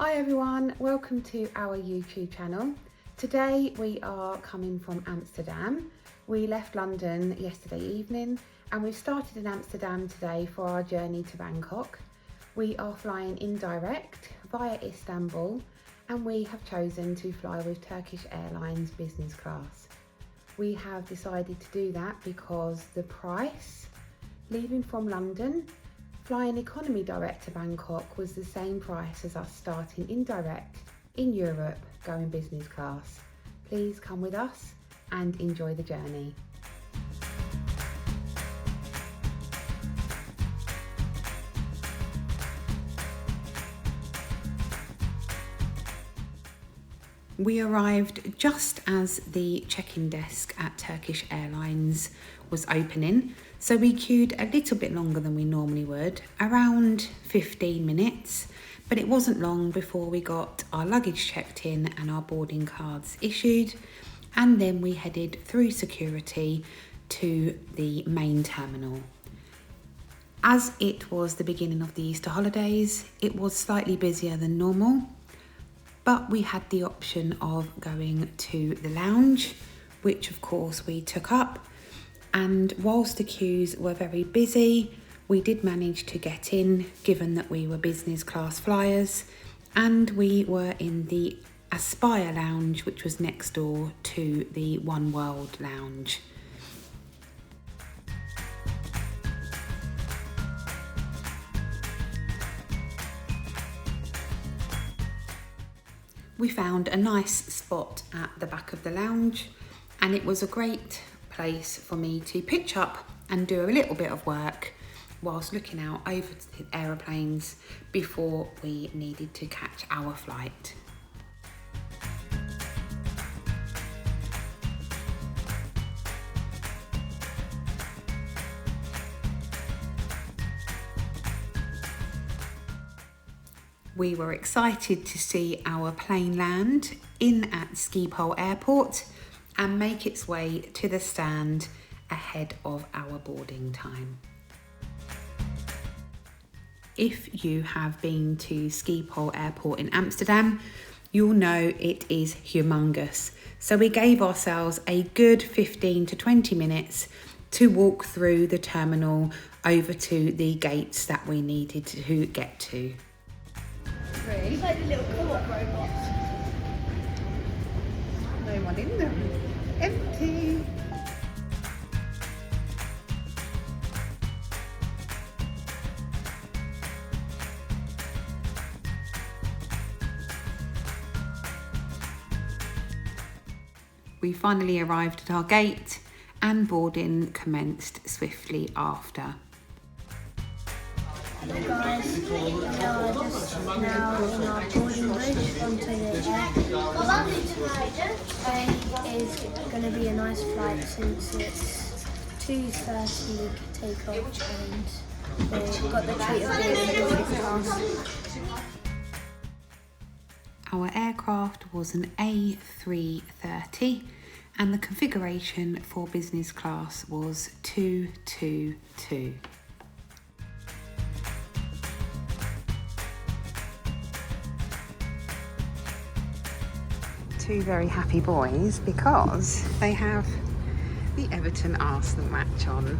Hi everyone, welcome to our YouTube channel. Today we are coming from Amsterdam. We left London yesterday evening and we've started in Amsterdam today for our journey to Bangkok. We are flying indirect via Istanbul and we have chosen to fly with Turkish Airlines Business class. We have decided to do that because the price, leaving from London, flying economy direct to Bangkok was the same price as us starting indirect in Europe going business class. Please come with us and enjoy the journey. We arrived just as the check-in desk at Turkish Airlines was opening, so we queued a little bit longer than we normally would, around 15 minutes, but it wasn't long before we got our luggage checked in and our boarding cards issued, and then we headed through security to the main terminal. As it was the beginning of the Easter holidays, it was slightly busier than normal, but we had the option of going to the lounge, which of course we took up. And whilst the queues were very busy, we did manage to get in, given that we were business class flyers, and we were in the Aspire lounge, which was next door to the One World lounge. We found a nice spot at the back of the lounge, and it was a great place for me to pitch up and do a little bit of work whilst looking out over the aeroplanes before we needed to catch our flight. We were excited to see our plane land in at Schiphol Airport and make its way to the stand ahead of our boarding time. If you have been to Schiphol Airport in Amsterdam, you'll know it is humongous. So we gave ourselves a good 15 to 20 minutes to walk through the terminal over to the gates that we needed to get to. It's like the little co-op robots. No one in them. Empty. We finally arrived at our gate and boarding commenced swiftly after. Hello guys, we are just now in our boarding bridge onto the air. It is going to be a nice flight since it's 2:30 takeoff and we've got the treat of being in business class. Our aircraft was an A330 and the configuration for business class was 222. Two very happy boys because they have the Everton Arsenal match on.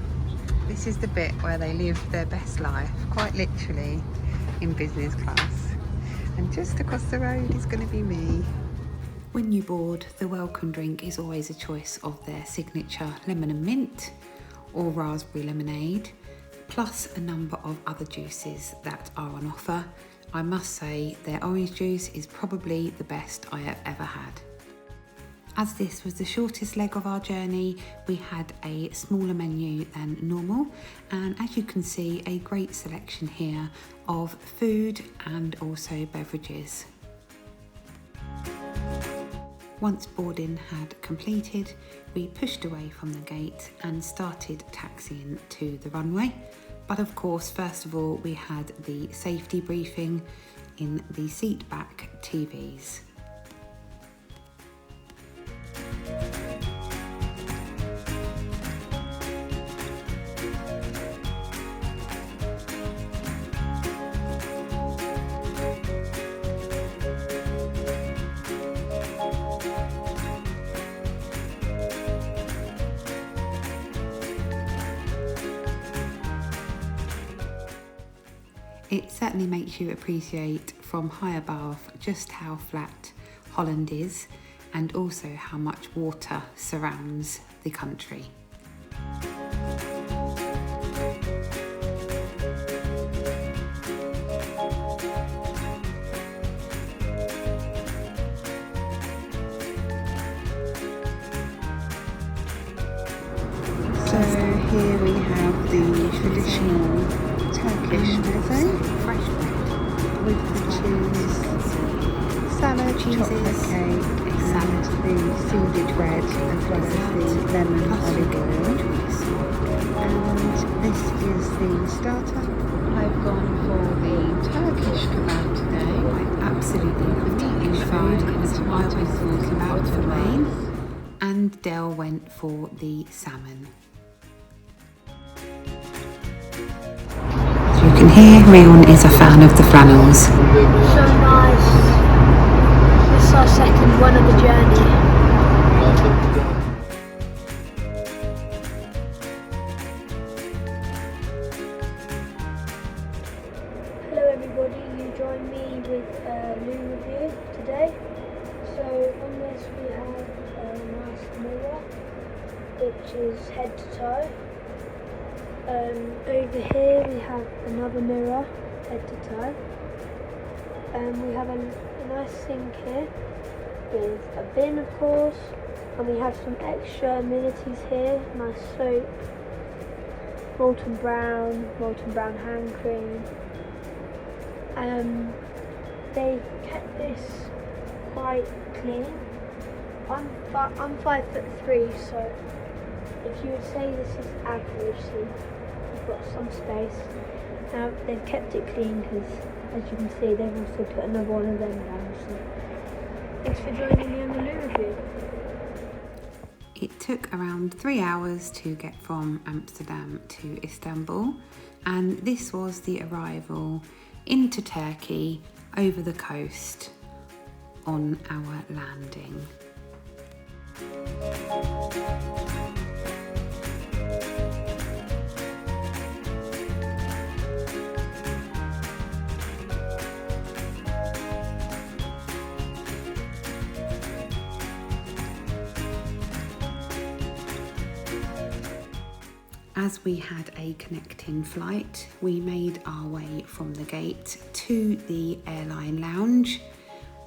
This is the bit where they live their best life, quite literally, in business class. And just across the road is going to be me. When you board, the welcome drink is always a choice of their signature lemon and mint or raspberry lemonade, plus a number of other juices that are on offer. I must say their orange juice is probably the best I have ever had. As this was the shortest leg of our journey, we had a smaller menu than normal, and as you can see, a great selection here of food and also beverages. Once boarding had completed, we pushed away from the gate and started taxiing to the runway. But of course, first of all, we had the safety briefing in the seat back TVs. It certainly makes you appreciate from high above just how flat Holland is and also how much water surrounds the country. So here we have the traditional Turkish meze with the cheese, salad, chocolate cake and the seeded bread as well as the lemon olive oil. And this is the starter. I've gone for the Turkish kebab today. I absolutely love Turkish food, as I was talking about for main. And Del went for the salmon. As you can hear, Rion is a fan of the flannels. So nice. This is our second one of the journey. Hello everybody, you join me with a new review today. So on this we have a nice mirror which is head to toe. Over here we have another mirror head to toe. We have a nice sink here with a bin of course, and we have some extra amenities here, nice soap, molten brown hand cream. They've kept this quite clean. I'm 5'3", so if you would say this is average, so you've got some space. They've kept it clean because, as you can see, they've also put another one of them down. So thanks for joining me on the Loo review. It took around 3 hours to get from Amsterdam to Istanbul, and this was the arrival into Turkey over the coast on our landing. As we had a connecting flight, we made our way from the gate to the airline lounge.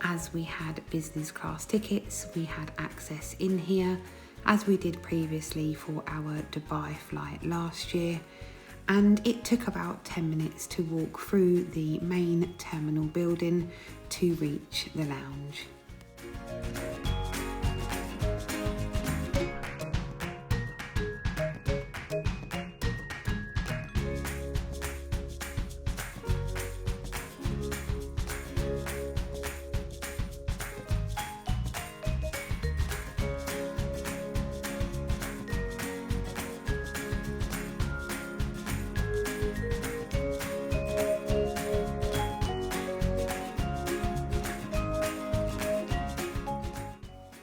As we had business class tickets, we had access in here, as we did previously for our Dubai flight last year. And it took about 10 minutes to walk through the main terminal building to reach the lounge.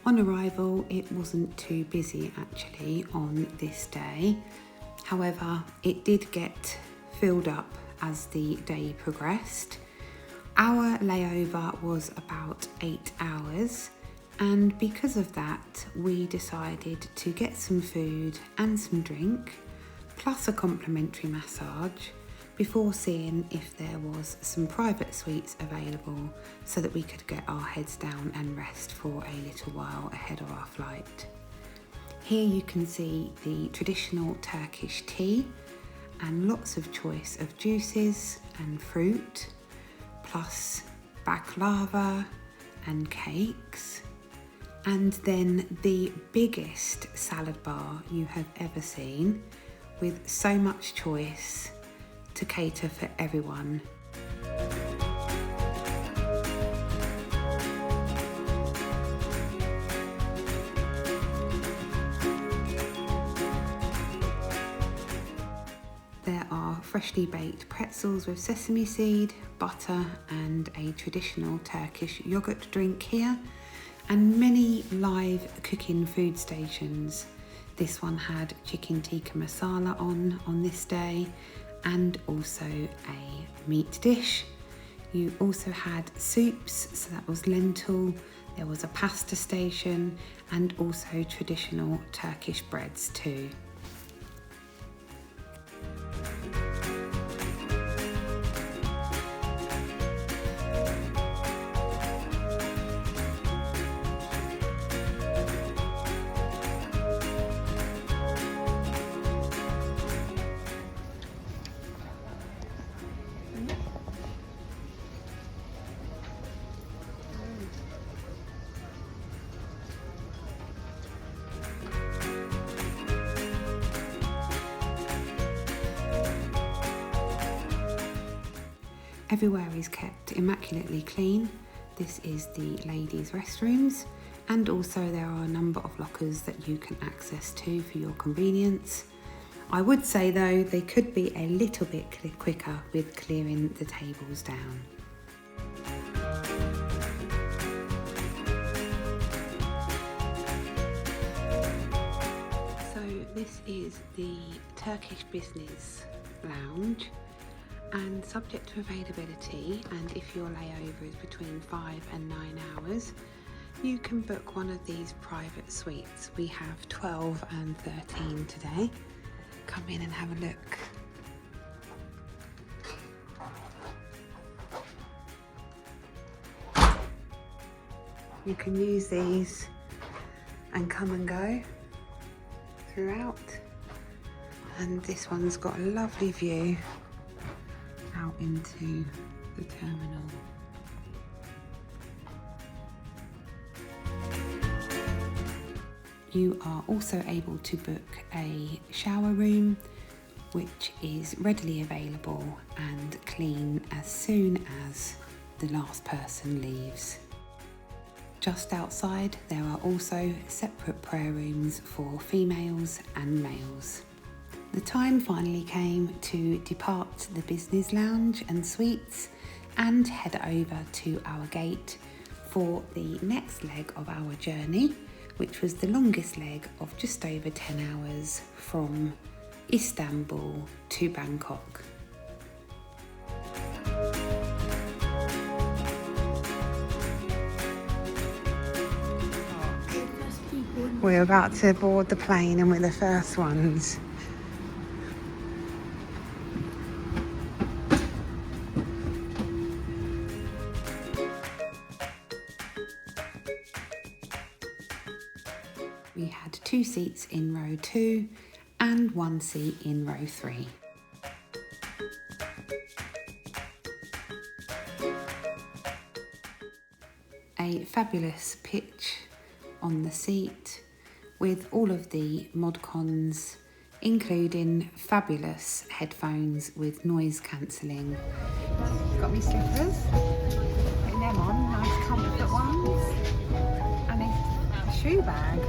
On arrival, it wasn't too busy actually on this day. However, it did get filled up as the day progressed. Our layover was about 8 hours, and because of that, we decided to get some food and some drink, plus a complimentary massage, before seeing if there was some private suites available so that we could get our heads down and rest for a little while ahead of our flight. Here you can see the traditional Turkish tea and lots of choice of juices and fruit, plus baklava and cakes, and then the biggest salad bar you have ever seen, with so much choice to cater for everyone. There are freshly baked pretzels with sesame seed, butter and a traditional Turkish yogurt drink here, and many live cooking food stations. This one had chicken tikka masala on this day, and also a meat dish. You also had soups, so that was lentil, there was a pasta station and also traditional Turkish breads too. Everywhere is kept immaculately clean. This is the ladies' restrooms, and also there are a number of lockers that you can access to for your convenience. I would say though they could be a little bit quicker with clearing the tables down. So this is the Turkish Business Lounge, and subject to availability, and if your layover is between 5 and 9 hours, you can book one of these private suites. We have 12 and 13 today. Come in and have a look. You can use these and come and go throughout, and this one's got a lovely view out into the terminal. You are also able to book a shower room, which is readily available and clean as soon as the last person leaves. Just outside there are also separate prayer rooms for females and males. The time finally came to depart the business lounge and suites and head over to our gate for the next leg of our journey, which was the longest leg of just over 10 hours from Istanbul to Bangkok. We're about to board the plane and we're the first ones. We had 2 seats in row 2 and 1 seat in row 3. A fabulous pitch on the seat with all of the mod cons, including fabulous headphones with noise cancelling. Got me slippers, putting them on, nice comfort ones, and a shoe bag.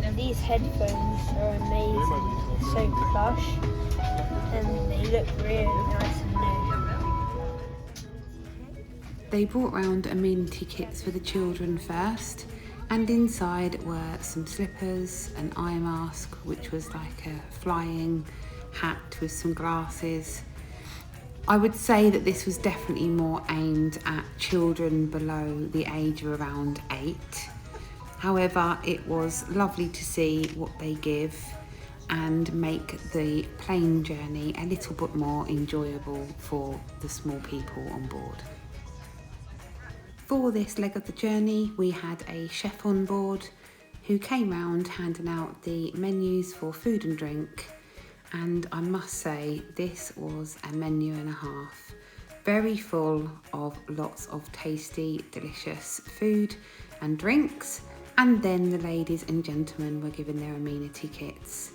Now these headphones are amazing, they're so plush and they look really nice and new. They brought round amenity kits for the children first, and inside were some slippers, an eye mask, which was like a flying hat with some glasses. I would say that this was definitely more aimed at children below the age of around 8. However, it was lovely to see what they give and make the plane journey a little bit more enjoyable for the small people on board. For this leg of the journey, we had a chef on board who came round handing out the menus for food and drink, and I must say this was a menu and a half. Very full of lots of tasty, delicious food and drinks, and then the ladies and gentlemen were given their amenity kits.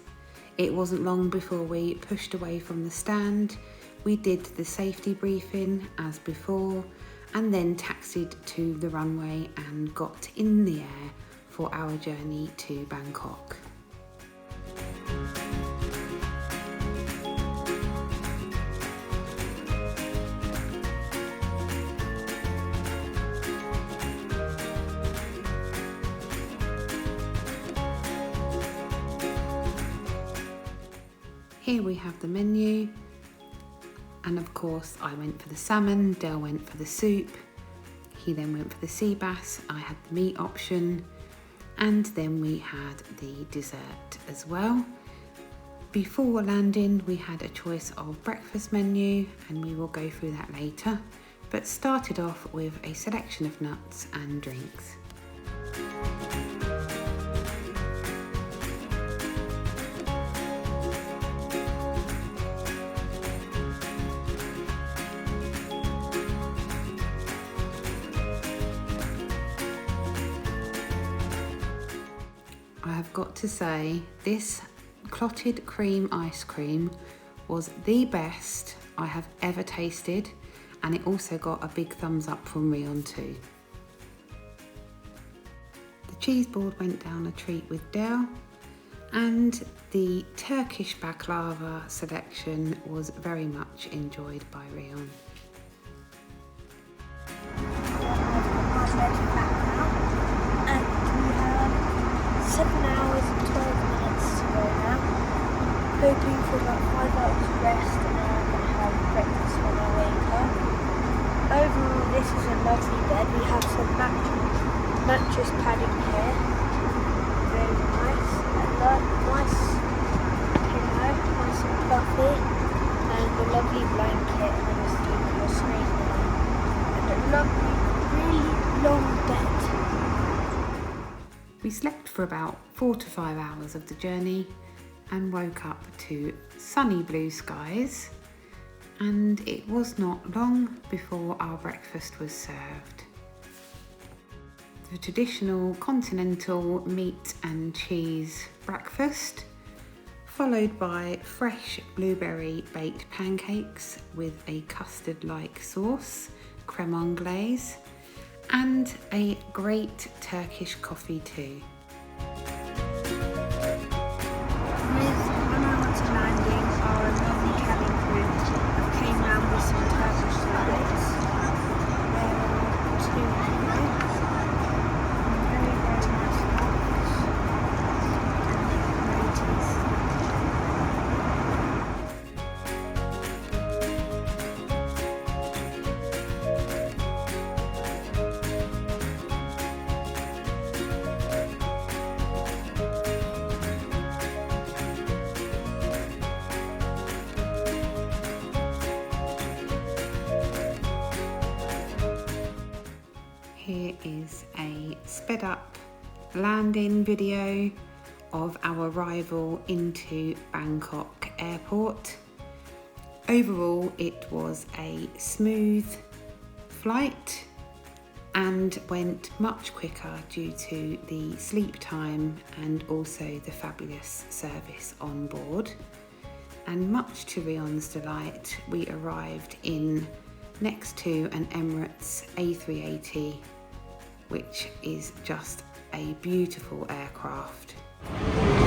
It wasn't long before we pushed away from the stand. We did the safety briefing as before, and then taxied to the runway and got in the air for our journey to Bangkok. Here we have the menu. And of course I went for the salmon, Dale went for the soup, he then went for the sea bass, I had the meat option, and then we had the dessert as well. Before landing we had a choice of breakfast menu, and we will go through that later, but started off with a selection of nuts and drinks. I have got to say, this clotted cream ice cream was the best I have ever tasted, and it also got a big thumbs up from Rion too. The cheese board went down a treat with Dale, and the Turkish baklava selection was very much enjoyed by Rion. And we have 7 hours and 12 minutes to go now. Hoping for about 5 hours of rest, and then I'm going to have breakfast when I wake up. Overall, this is a lovely bed. We have some mattress padding here. Very nice. And nice pillow, nice and fluffy. And a lovely blanket, and obviously your screen there. And a lovely, really long bed. We slept for about 4 to 5 hours of the journey and woke up to sunny blue skies, and it was not long before our breakfast was served. The traditional continental meat and cheese breakfast, followed by fresh blueberry baked pancakes with a custard-like sauce, creme anglaise, and a great Turkish coffee too. With 1 hour to landing, our lovely cabin crew came round with some Turkish delights. There are 2 here. Very, very nice nuts. And very tasty. Here is a sped up landing video of our arrival into Bangkok airport. Overall, it was a smooth flight and went much quicker due to the sleep time and also the fabulous service on board. And much to Rion's delight, we arrived in next to an Emirates A380, which is just a beautiful aircraft.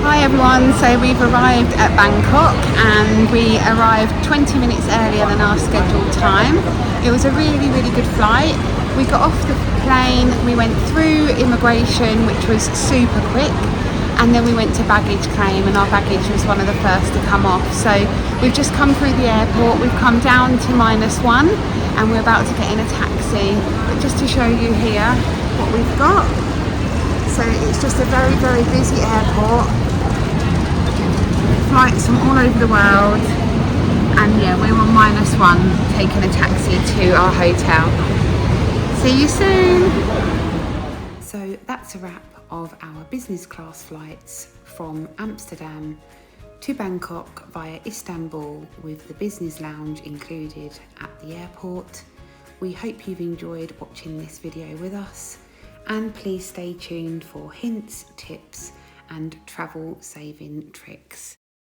Hi everyone, so we've arrived at Bangkok and we arrived 20 minutes earlier than our scheduled time. It was a really good flight. We got off the plane, we went through immigration, which was super quick, and then we went to baggage claim, and our baggage was one of the first to come off. So we've just come through the airport, we've come down to -1 and we're about to get in a taxi. But just to show you here what we've got. So it's just a very busy airport. Flights from all over the world, and yeah, we're on -1 taking a taxi to our hotel. See you soon. So that's a wrap of our business class flights from Amsterdam to Bangkok via Istanbul, with the business lounge included at the airport. We hope you've enjoyed watching this video with us, and please stay tuned for hints, tips and travel saving tricks.